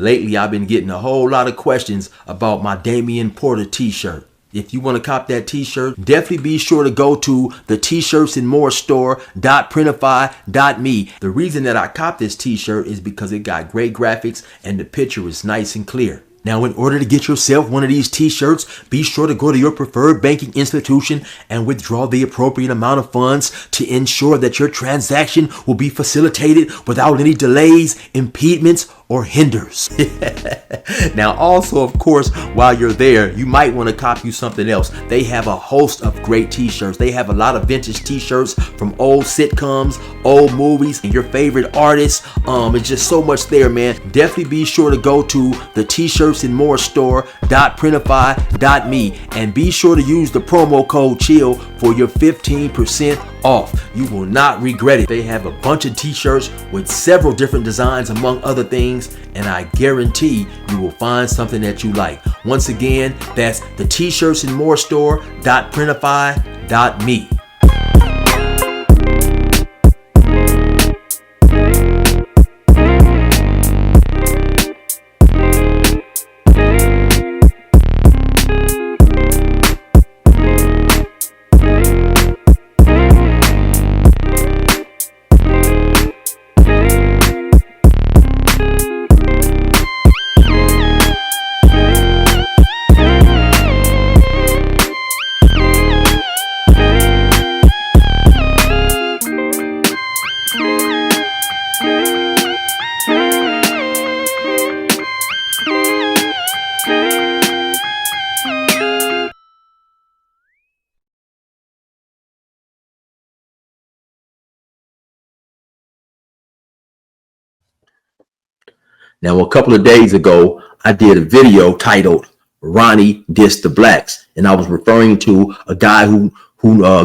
Lately, I've been getting a whole lot of questions about my Damian Porter t-shirt. If you want to cop that t-shirt, definitely be sure to go to the t-shirts and more store.printify.me. The reason that I copped this t-shirt is because it got great graphics and the picture is nice and clear. Now, in order to get yourself one of these t-shirts, be sure to go to your preferred banking institution and withdraw the appropriate amount of funds to ensure that your transaction will be facilitated without any delays, impediments, or hinders. Now, also, of course, while you're there, you might want to cop you something else. They have a host of great t-shirts. They have a lot of vintage t-shirts from old sitcoms, old movies, and your favorite artists. It's just so much there, man. Definitely be sure to go to the t-shirts and more store.printify.me and be sure to use the promo code CHILL for your 15% off. You will not regret it. They have a bunch of t-shirts with several different designs among other things, and I guarantee you will find something that you like. Once again, that's the t-shirts and more store.printify.me. Now, a couple of days ago, I did a video titled Ronnie Diss the Blacks. And I was referring to a guy who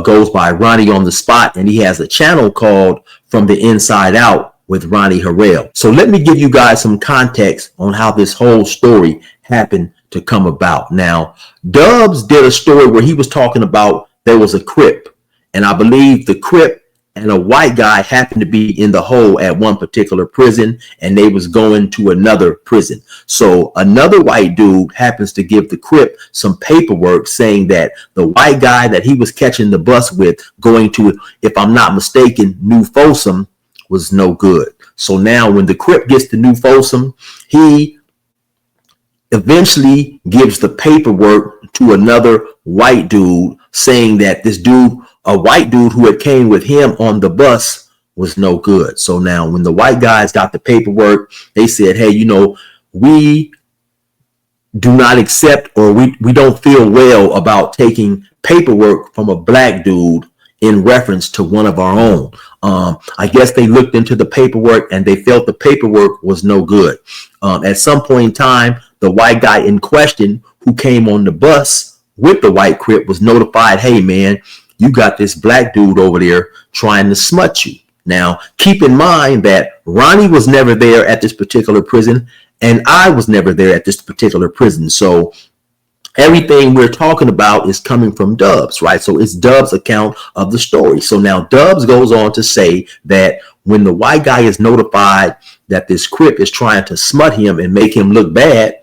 goes by Ronnie on the Spot. And he has a channel called From the Inside Out with Ronnie Harrell. So let me give you guys some context on how this whole story happened to come about. Now, Dubs did a story where he was talking about there was a Crip. And I believe the Crip and a white guy happened to be in the hole at one particular prison, and they was going to another prison. So another white dude happens to give the Crip some paperwork saying that the white guy that he was catching the bus with going to, if I'm not mistaken, New Folsom was no good. So now when the Crip gets to New Folsom, he eventually gives the paperwork to another white dude saying that this dude, a white dude who had came with him on the bus, was no good. So now when the white guys got the paperwork, they said, hey, we do not accept, or we don't feel well about taking paperwork from a black dude in reference to one of our own. I guess they looked into the paperwork and they felt the paperwork was no good. At some point in time, the white guy in question who came on the bus with the white Crip was notified, hey man, you got this black dude over there trying to smut you. Now, keep in mind that Ronnie was never there at this particular prison, and I was never there at this particular prison. So everything we're talking about is coming from Dubs, right? So it's Dubs' account of the story. So now Dubs goes on to say that when the white guy is notified that this Crip is trying to smut him and make him look bad,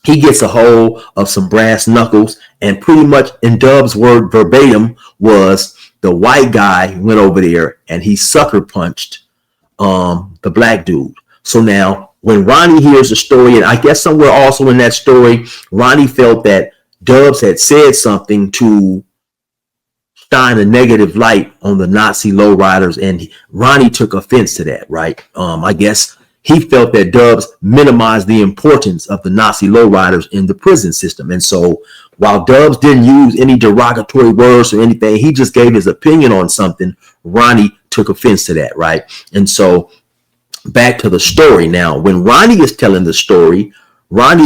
he gets a hold of some brass knuckles, and pretty much in Dubs' word verbatim was the white guy went over there and he sucker punched the black dude. So now when Ronnie hears the story, and I guess somewhere also in that story, Ronnie felt that Dubs had said something to shine a negative light on the Nazi lowriders, and Ronnie took offense to that, right? I guess he felt that Dubs minimized the importance of the Nazi lowriders in the prison system. And so while Dubs didn't use any derogatory words or anything, he just gave his opinion on something. Ronnie took offense to that, right? And so back to the story now. When Ronnie is telling the story, and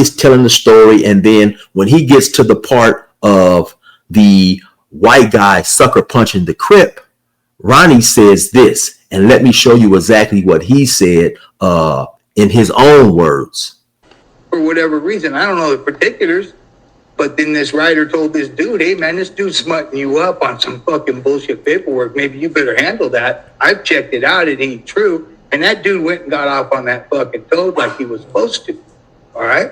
then when he gets to the part of the white guy sucker punching the Crip, Ronnie says this. And let me show you exactly what he said in his own words. For whatever reason, I don't know the particulars, but then this writer told this dude, hey man, this dude's smutting you up on some fucking bullshit paperwork. Maybe you better handle that. I've checked it out. It ain't true. And that dude went and got off on that fucking toad like he was supposed to. All right?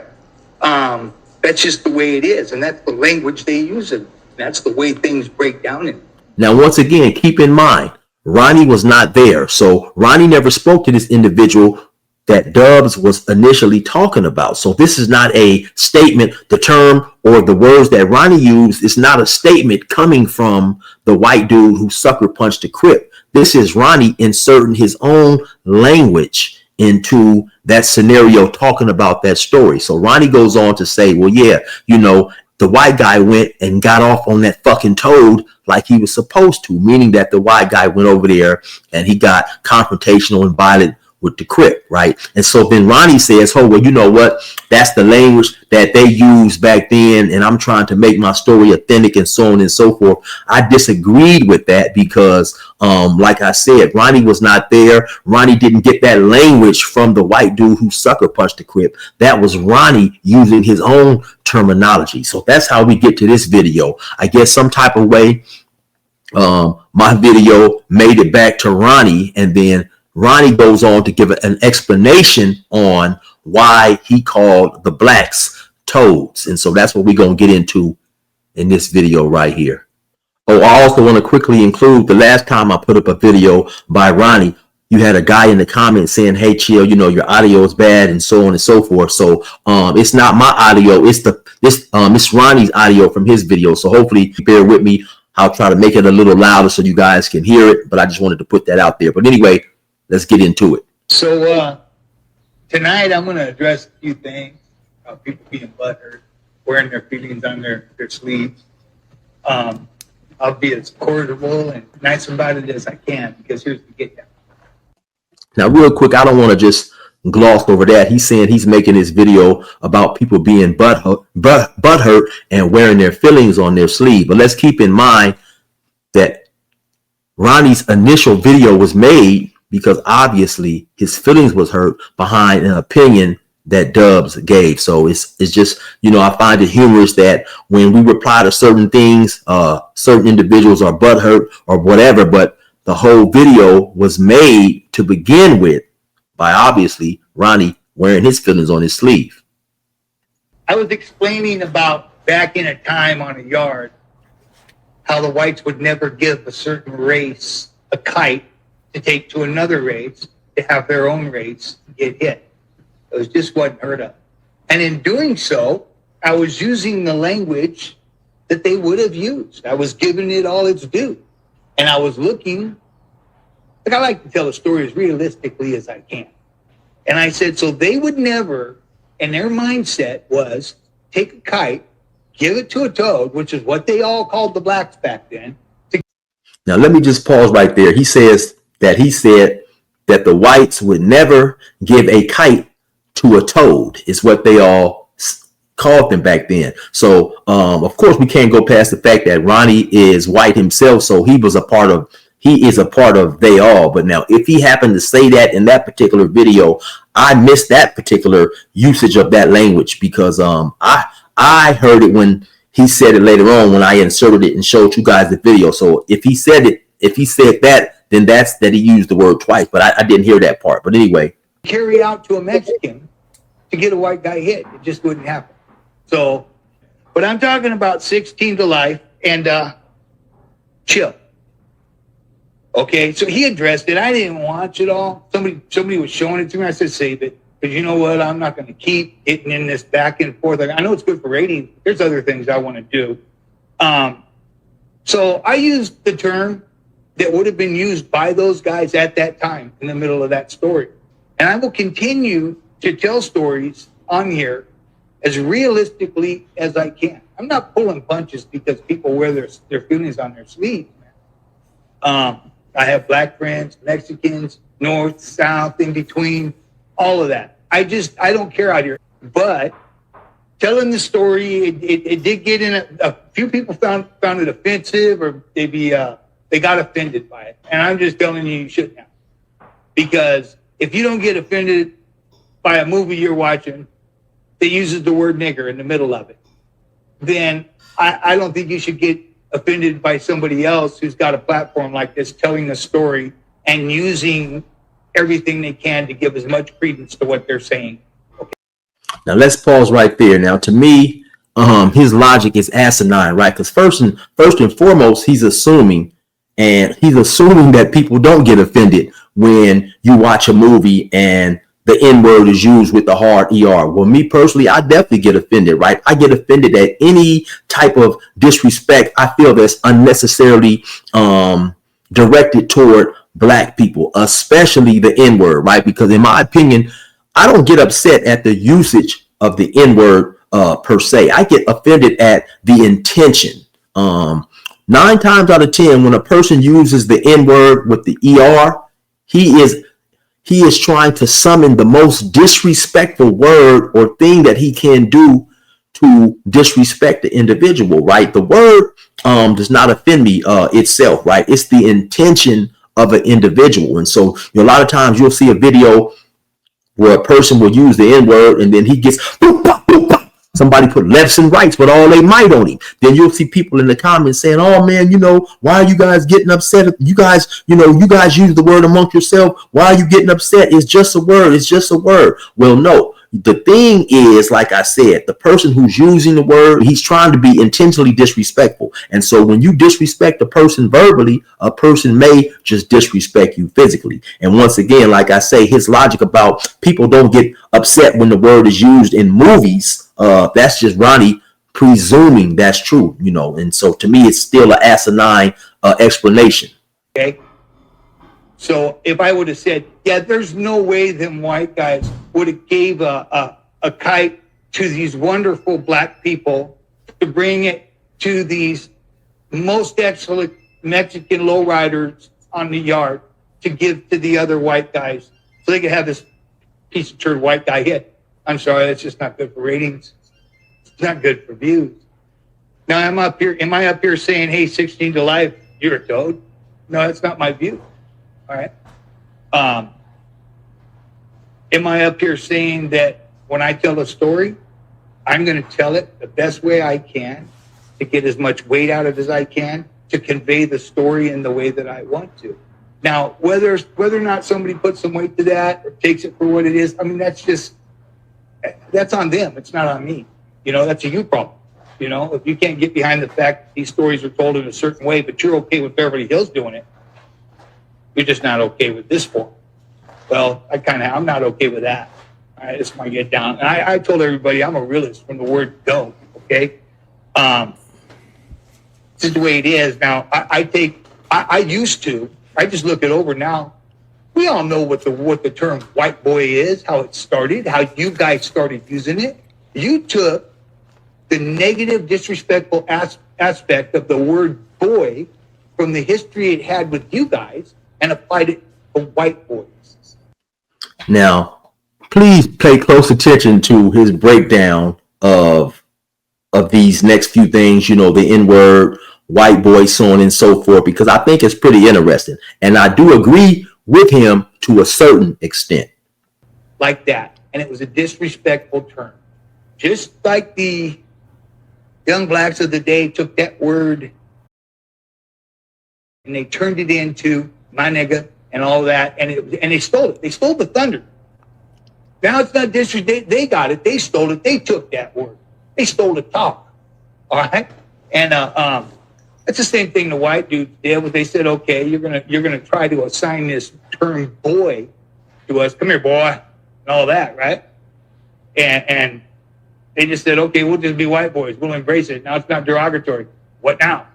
That's just the way it is. And that's the language they use. And that's the way things break down in. Now, once again, keep in mind, Ronnie was not there. So Ronnie never spoke to this individual that Dubs was initially talking about. So this is not a statement. The term or the words that Ronnie used is not a statement coming from the white dude who sucker punched the Crip. This is Ronnie inserting his own language into that scenario, talking about that story. So Ronnie goes on to say, well, yeah, you know, the white guy went and got off on that fucking toad like he was supposed to, meaning that the white guy went over there and he got confrontational and violent with the Crip, right? And so then Ronnie says, oh, well, you know what? That's the language that they used back then, and I'm trying to make my story authentic and so on and so forth. I disagreed with that because, like I said, Ronnie was not there. Ronnie didn't get that language from the white dude who sucker punched the Crip. That was Ronnie using his own terminology. So that's how we get to this video. I guess some type of way, my video made it back to Ronnie, and then Ronnie goes on to give an explanation on why he called the blacks toads. And so that's what we're going to get into in this video right here. Oh, I also want to quickly include the last time I put up a video by Ronnie, you had a guy in the comments saying, hey, chill, you know, your audio is bad and so on and so forth. So it's not my audio. It's Ronnie's audio from his video. So hopefully bear with me. I'll try to make it a little louder so you guys can hear it. But I just wanted to put that out there. But anyway, let's get into it. So tonight I'm going to address a few things about people being butthurt, wearing their feelings on their sleeves. I'll be as cordial and nice about it as I can, because here's the get down. Now, real quick, I don't want to just gloss over that. He's saying he's making this video about people being butthurt and wearing their feelings on their sleeve. But let's keep in mind that Ronnie's initial video was made because obviously his feelings was hurt behind an opinion that Dubs gave. So it's just, you know, I find it humorous that when we reply to certain things, certain individuals are butthurt or whatever, but the whole video was made to begin with by obviously Ronnie wearing his feelings on his sleeve. I was explaining about back in a time on a yard, how the whites would never give a certain race a kite to take to another race to have their own race get hit. It just wasn't heard of. And in doing so, I was using the language that they would have used. I was giving it all its due. And I was looking, like I like to tell the story as realistically as I can. And I said, so they would never, and their mindset was take a kite, give it to a toad, which is what they all called the blacks back then. Now, let me just pause right there. He said that the whites would never give a kite to a toad, is what they all called them back then. So, of course, we can't go past the fact that Ronnie is white himself, so he is a part of they all. But now, if he happened to say that in that particular video, I missed that particular usage of that language because I heard it when he said it later on when I inserted it and showed you guys the video. So if he said that, then that's that he used the word twice. But I didn't hear that part. But anyway. Carry out to a Mexican to get a white guy hit. It just wouldn't happen. So, but I'm talking about 16 to life and chill. Okay, so he addressed it. I didn't watch it all. Somebody was showing it to me. I said, save it. Because you know what? I'm not going to keep hitting in this back and forth. I know it's good for ratings. There's other things I want to do. So I used the term that would have been used by those guys at that time in the middle of that story. And I will continue to tell stories on here as realistically as I can. I'm not pulling punches because people wear their feelings on their sleeves, man. I have black friends, Mexicans, North, South, in between, all of that. I don't care out here. But telling the story, it did get in a few people found it offensive, or maybe they got offended by it. And I'm just telling you shouldn't have. Because if you don't get offended by a movie you're watching that uses the word nigger in the middle of it, then I don't think you should get offended by somebody else who's got a platform like this telling a story and using everything they can to give as much credence to what they're saying. Now let's pause right there. Now, to me, his logic is asinine, right? Because first and foremost, he's assuming that people don't get offended when you watch a movie and the N word is used with the hard ER. Well, me personally, I definitely get offended, right? I get offended at any type of disrespect I feel that's unnecessarily directed toward black people, especially the N word, right? Because in my opinion, I don't get upset at the usage of the N word per se. I get offended at the intention. 9 times out of 10, when a person uses the N word with the ER, he is trying to summon the most disrespectful word or thing that he can do to disrespect the individual, right? The word does not offend me itself, right? It's the intention of an individual. And so, a lot of times you'll see a video where a person will use the N word and then he gets boop, boop, boop, boop. Somebody put lefts and rights with all they might on him. Then you'll see people in the comments saying, "Oh man, why are you guys getting upset? You guys use the word amongst yourself. Why are you getting upset? It's just a word. It's just a word." Well, no. The thing is, like I said, the person who's using the word, he's trying to be intentionally disrespectful. And so when you disrespect a person verbally, a person may just disrespect you physically. And once again, like I say, his logic about people don't get upset when the word is used in movies, that's just Ronnie presuming that's true, And so to me, it's still an asinine explanation. Okay. So if I would have said, yeah, there's no way them white guys would have gave a kite to these wonderful black people to bring it to these most excellent Mexican lowriders on the yard to give to the other white guys so they could have this piece of turd white guy hit. I'm sorry, that's just not good for ratings. It's not good for views. Now am I up here saying, hey, 16 to life, you're a toad? No, that's not my view. All right. Am I up here saying that when I tell a story, I'm going to tell it the best way I can to get as much weight out of it as I can to convey the story in the way that I want to? Now, whether or not somebody puts some weight to that or takes it for what it is, I mean, that's on them. It's not on me. That's a you problem. If you can't get behind the fact that these stories are told in a certain way, but you're okay with Beverly Hills doing it, you're just not okay with this form. Well, I'm not okay with that. All right, this might get down. And I told everybody I'm a realist from the word go. Okay, this is the way it is. Now, I just look it over now. We all know what the term white boy is, how it started, how you guys started using it. You took the negative, disrespectful aspect of the word boy from the history it had with you guys and applied it to white boys. Now, please pay close attention to his breakdown of these next few things, the N-word, white boy, so on and so forth, because I think it's pretty interesting. And I do agree with him to a certain extent. Like that. And it was a disrespectful term. Just like the young blacks of the day took that word and they turned it into my nigga and all that, and they stole it. They stole the thunder. Now it's not disrespect. They got it. They stole it. They took that word. They stole the talk. All right, and it's the same thing the white dudes did. But they said, okay, you're gonna try to assign this term boy to us. Come here, boy, and all that, right? And they just said, okay, we'll just be white boys. We'll embrace it. Now it's not derogatory. What now?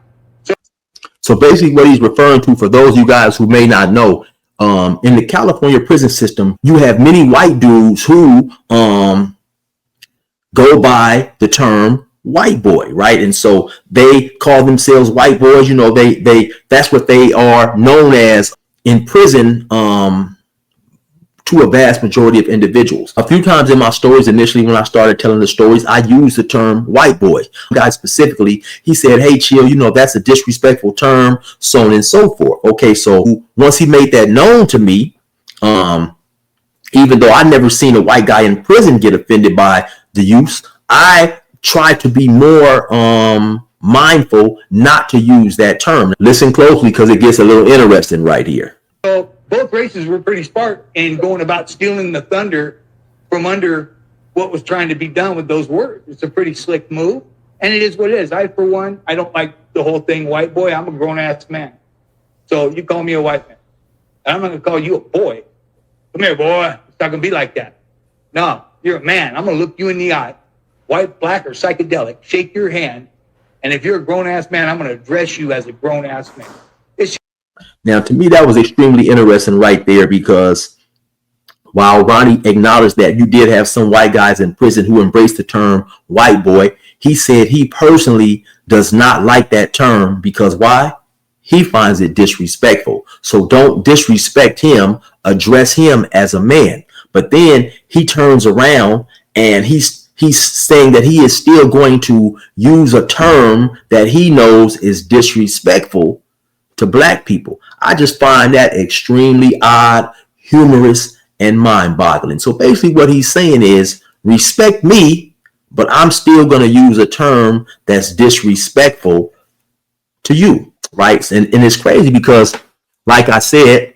So basically what he's referring to, for those of you guys who may not know, in the California prison system, you have many white dudes who go by the term white boy, right? And so they call themselves white boys. That's what they are known as in prison to a vast majority of individuals. A few times in my stories, initially when I started telling the stories, I used the term white boy. Guy specifically, he said, hey, chill, that's a disrespectful term, so on and so forth. Okay, so once he made that known to me, even though I never seen a white guy in prison get offended by the use, I try to be more mindful not to use that term. Listen closely because it gets a little interesting right here. So both races were pretty smart in going about stealing the thunder from under what was trying to be done with those words. It's a pretty slick move, and it is what it is. I, for one, I don't like the whole thing white boy. I'm a grown-ass man. So you call me a white man. I'm not going to call you a boy. Come here, boy. It's not going to be like that. No, you're a man. I'm going to look you in the eye, white, black, or psychedelic, shake your hand, and if you're a grown-ass man, I'm going to address you as a grown-ass man. Now, to me, that was extremely interesting right there, because while Ronnie acknowledged that you did have some white guys in prison who embraced the term white boy, he said he personally does not like that term because why? He finds it disrespectful. So don't disrespect him, address him as a man. But then he turns around and he's saying that he is still going to use a term that he knows is disrespectful to black people. I just find that extremely odd, humorous, and mind-boggling. So basically what he's saying is, respect me, but I'm still going to use a term that's disrespectful to you, right? And it's crazy because, like I said,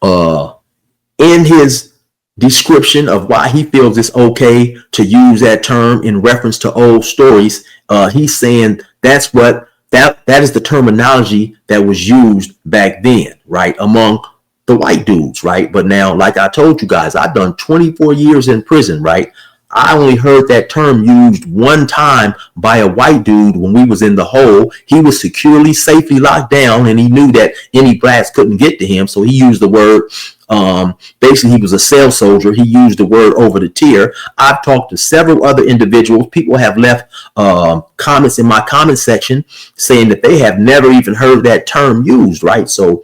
in his description of why he feels it's okay to use that term in reference to old stories, he's saying that is the terminology that was used back then, right, among the white dudes, right? But now, like I told you guys, I've done 24 years in prison, right? I only heard that term used one time by a white dude when we was in the hole. He was securely, safely locked down, and he knew that any blacks couldn't get to him. So he used the word, basically he was a cell soldier. He used the word over the tier. I've talked to several other individuals. People have left comments in my comment section saying that they have never even heard that term used, right? So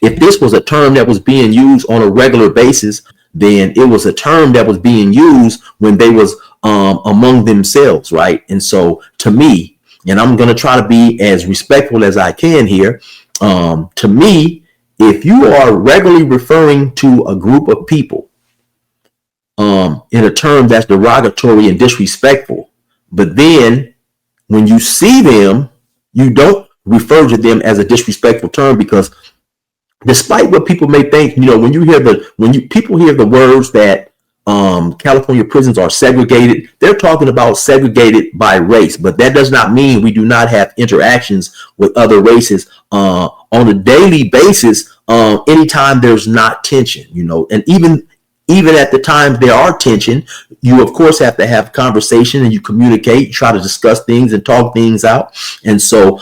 if this was a term that was being used on a regular basis, then it was a term that was being used when they was among themselves, right? And so to me, and I'm going to try to be as respectful as I can here, to me, if you are regularly referring to a group of people in a term that's derogatory and disrespectful, but then when you see them, you don't refer to them as a disrespectful term, because despite what people may think, when people hear the words that California prisons are segregated, they're talking about segregated by race, but that does not mean we do not have interactions with other races on a daily basis. Anytime there's not tension, and even at the times there are tension, you of course have to have conversation and you communicate, you try to discuss things and talk things out. And so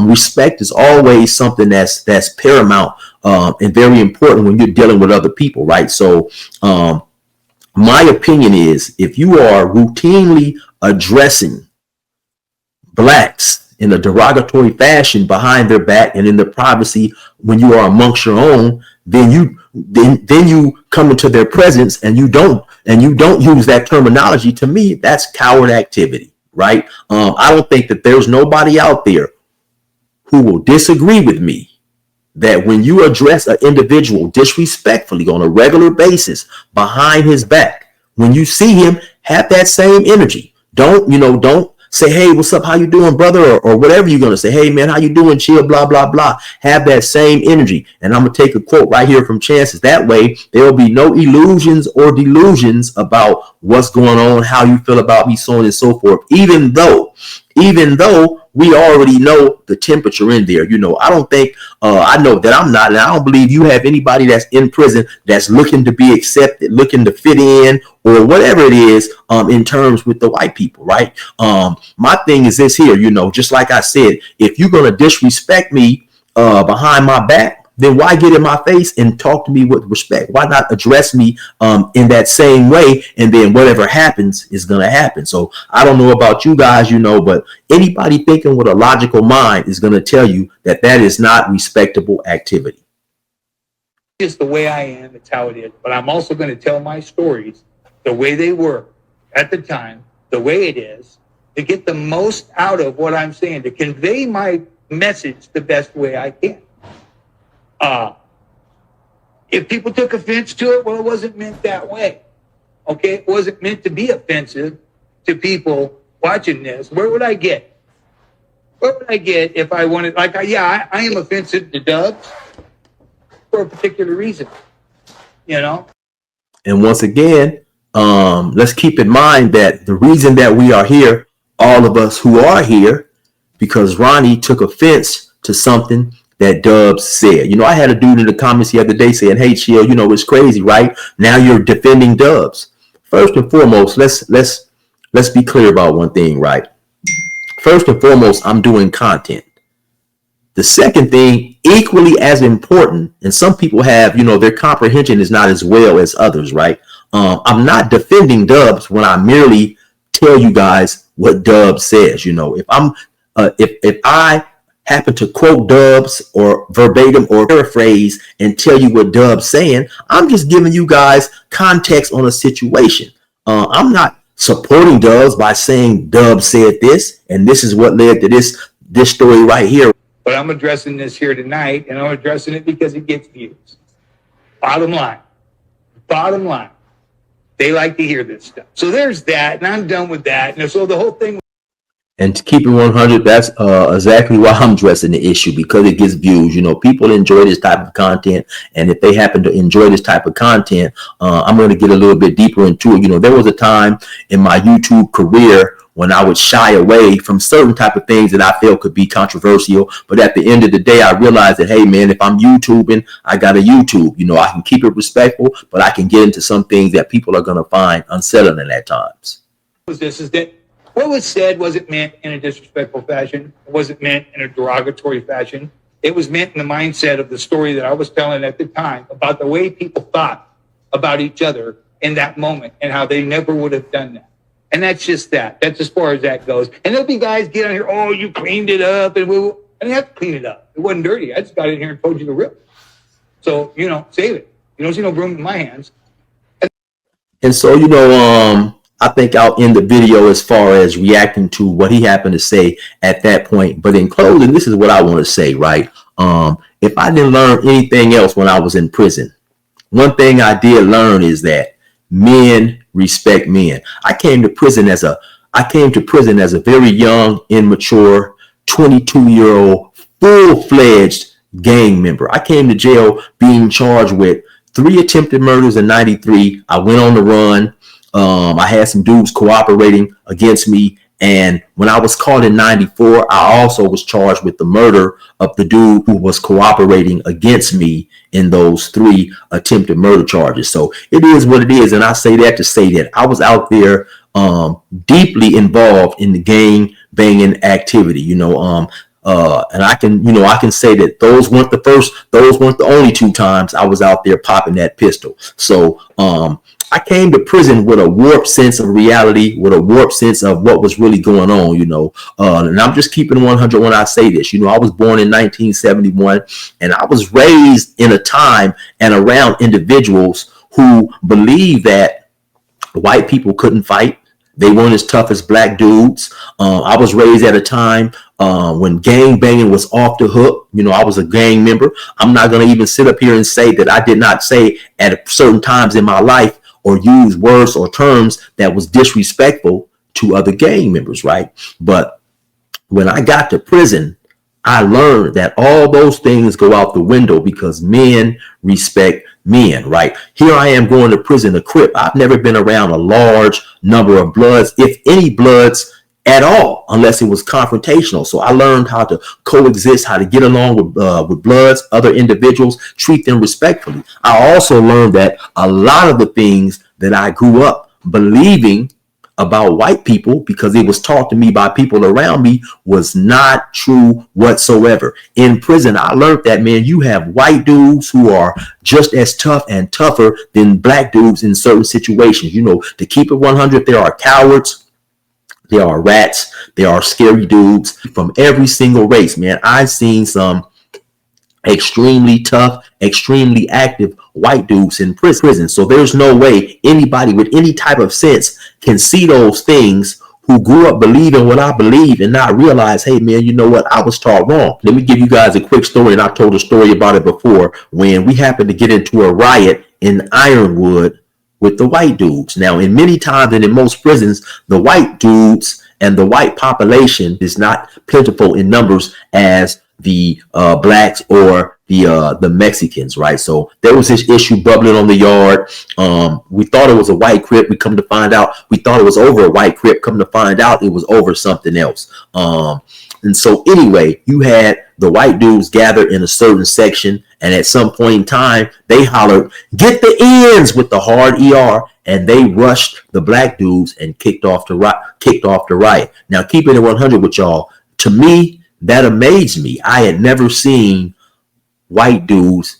respect is always something that's paramount and very important when you're dealing with other people, right? So my opinion is, if you are routinely addressing blacks in a derogatory fashion behind their back and in the privacy when you are amongst your own, then you come into their presence and you don't use that terminology. To me, that's coward activity, right? I don't think that there's nobody out there who will disagree with me that when you address an individual disrespectfully on a regular basis behind his back, when you see him, have that same energy. Don't say, hey, what's up? How you doing, brother? Or whatever you're going to say. Hey, man, how you doing? Chill, blah, blah, blah. Have that same energy. And I'm going to take a quote right here from Chances. That way, there will be no illusions or delusions about what's going on, how you feel about me, so on and so forth. Even though we already know the temperature in there. I don't think, I know that I'm not, and I don't believe you have anybody that's in prison that's looking to be accepted, looking to fit in, or whatever it is, in terms with the white people, right? My thing is this here, just like I said, if you're going to disrespect me behind my back, then why get in my face and talk to me with respect? Why not address me in that same way? And then whatever happens is going to happen. So I don't know about you guys, but anybody thinking with a logical mind is going to tell you that that is not respectable activity. It's the way I am. It's how it is. But I'm also going to tell my stories the way they were at the time, the way it is, to get the most out of what I'm saying, to convey my message the best way I can. If people took offense to it, well, it wasn't meant that way. Okay, it wasn't meant to be offensive to people watching this. Where would I get? What would I get if I wanted, I am offensive to Dubs. for a particular reason, you know? And once again, let's keep in mind that the reason that we are here, all of us who are here, because Ronnie took offense to something that Dubs said. You know, I had a dude in the comments the other day saying, "Hey, Chill, you know, it's crazy, right? Now you're defending Dubs." First and foremost, let's be clear about one thing, right? First and foremost, I'm doing content. The second thing, equally as important, and some people have, you know, their comprehension is not as well as others, right? I'm not defending Dubs when I merely tell you guys what Dubs says. You know, if I happen to quote Dubs or verbatim or paraphrase and tell you what Dubs saying, I'm just giving you guys context on a situation. I'm not supporting Dubs by saying Dubs said this and this is what led to this story right here. But I'm addressing this here tonight, and I'm addressing it because it gets views. Bottom line. They like to hear this stuff. So there's that, and I'm done with that. And so the whole thing. And to keep it 100, that's exactly why I'm addressing the issue, because it gets views. You know, people enjoy this type of content, and if they happen to enjoy this type of content, I'm going to get a little bit deeper into it. You know, there was a time in my YouTube career when I would shy away from certain type of things that I felt could be controversial. But at the end of the day, I realized that, hey, man, if I'm YouTubing, I got to YouTube. You know, I can keep it respectful, but I can get into some things that people are going to find unsettling at times. This is that what was said wasn't meant in a disrespectful fashion. It wasn't meant in a derogatory fashion. It was meant in the mindset of the story that I was telling at the time about the way people thought about each other in that moment and how they never would have done that. And that's just that. That's as far as that goes. And there'll be guys get on here, oh, you cleaned it up. And I didn't have to clean it up. It wasn't dirty. I just got in here and told you the real. So, you know, save it. You don't see no broom in my hands. And so, you know, I think I'll end the video as far as reacting to what he happened to say at that point. But in closing, this is what I want to say, right? If I didn't learn anything else when I was in prison, one thing I did learn is that men respect men. I came to prison as a very young, immature, 22-year-old, full-fledged gang member. I came to jail being charged with 3 attempted murders in 93. I went on the run. I had some dudes cooperating against me. And when I was caught in 94, I also was charged with the murder of the dude who was cooperating against me in those 3 attempted murder charges. So it is what it is. And I say that to say that I was out there deeply involved in the gang banging activity, you know, and I can say that those weren't the only 2 times I was out there popping that pistol. So, I came to prison with a warped sense of reality, with a warped sense of what was really going on, you know. And I'm just keeping 100 when I say this. You know, I was born in 1971, and I was raised in a time and around individuals who believe that white people couldn't fight. They weren't as tough as black dudes. I was raised at a time when gang banging was off the hook. You know, I was a gang member. I'm not going to even sit up here and say that I did not say at certain times in my life or use words or terms that was disrespectful to other gang members, right? But when I got to prison, I learned that all those things go out the window because men respect men, right? Here I am going to prison, a Crip. I've never been around a large number of bloods, if any bloods at all, unless it was confrontational. So I learned how to coexist, how to get along with bloods, other individuals, treat them respectfully. I also learned that a lot of the things that I grew up believing about white people, because it was taught to me by people around me, was not true whatsoever. In prison, I learned that, man, you have white dudes who are just as tough and tougher than black dudes in certain situations. You know, to keep it 100, there are cowards, there are rats, there are scary dudes from every single race, man. I've seen some extremely tough, extremely active white dudes in prison. So there's no way anybody with any type of sense can see those things who grew up believing what I believe and not realize, hey, man, you know what? I was taught wrong. Let me give you guys a quick story, and I told a story about it before, when we happened to get into a riot in Ironwood with the white dudes. Now, in many times and in most prisons, the white dudes and the white population is not plentiful in numbers as the blacks or the Mexicans, right? So there was this issue bubbling on the yard. We thought it was a white crip. We come to find out, we thought it was over a white crip. Come to find out, it was over something else. And so anyway, you had the white dudes gather in a certain section, and at some point in time, they hollered, "Get the ends," with the hard ER, and they rushed the black dudes and kicked off the riot. Now, keeping it 100 with y'all, to me, that amazed me. I had never seen white dudes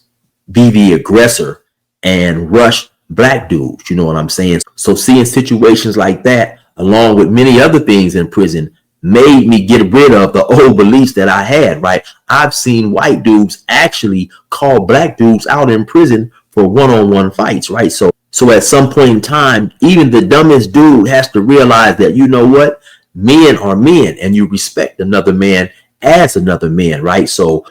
be the aggressor and rush black dudes. You know what I'm saying? So seeing situations like that, along with many other things in prison, made me get rid of the old beliefs that I had, right? I've seen white dudes actually call black dudes out in prison for one-on-one fights, right? So at some point in time, even the dumbest dude has to realize that, you know what? Men are men, and you respect another man as another man, right? So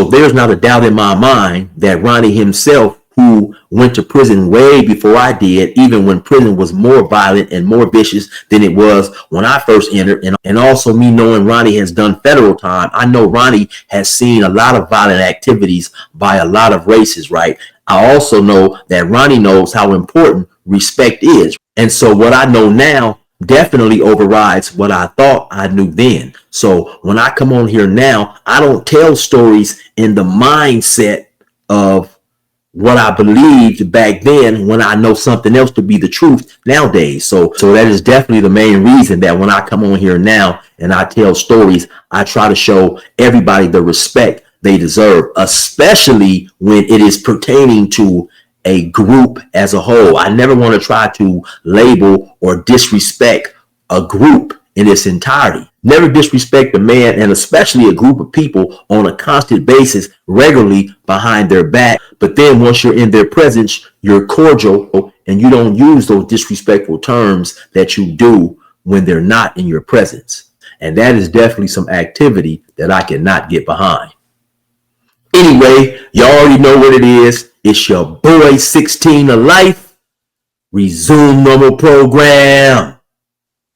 there's not a doubt in my mind that Ronnie himself, who went to prison way before I did, even when prison was more violent and more vicious than it was when I first entered, and also me knowing Ronnie has done federal time, I know Ronnie has seen a lot of violent activities by a lot of races, right? I also know that Ronnie knows how important respect is. And so what I know now definitely overrides what I thought I knew then. So when I come on here now, I don't tell stories in the mindset of what I believed back then when I know something else to be the truth nowadays. So that is definitely the main reason that when I come on here now and I tell stories, I try to show everybody the respect they deserve, especially when it is pertaining to a group as a whole. I never want to try to label or disrespect a group in its entirety. Never disrespect a man, and especially a group of people, on a constant basis, regularly behind their back. But then once you're in their presence, you're cordial and you don't use those disrespectful terms that you do when they're not in your presence. And that is definitely some activity that I cannot get behind. Anyway, you already know what it is. It's your boy 16 to life. Resume normal program.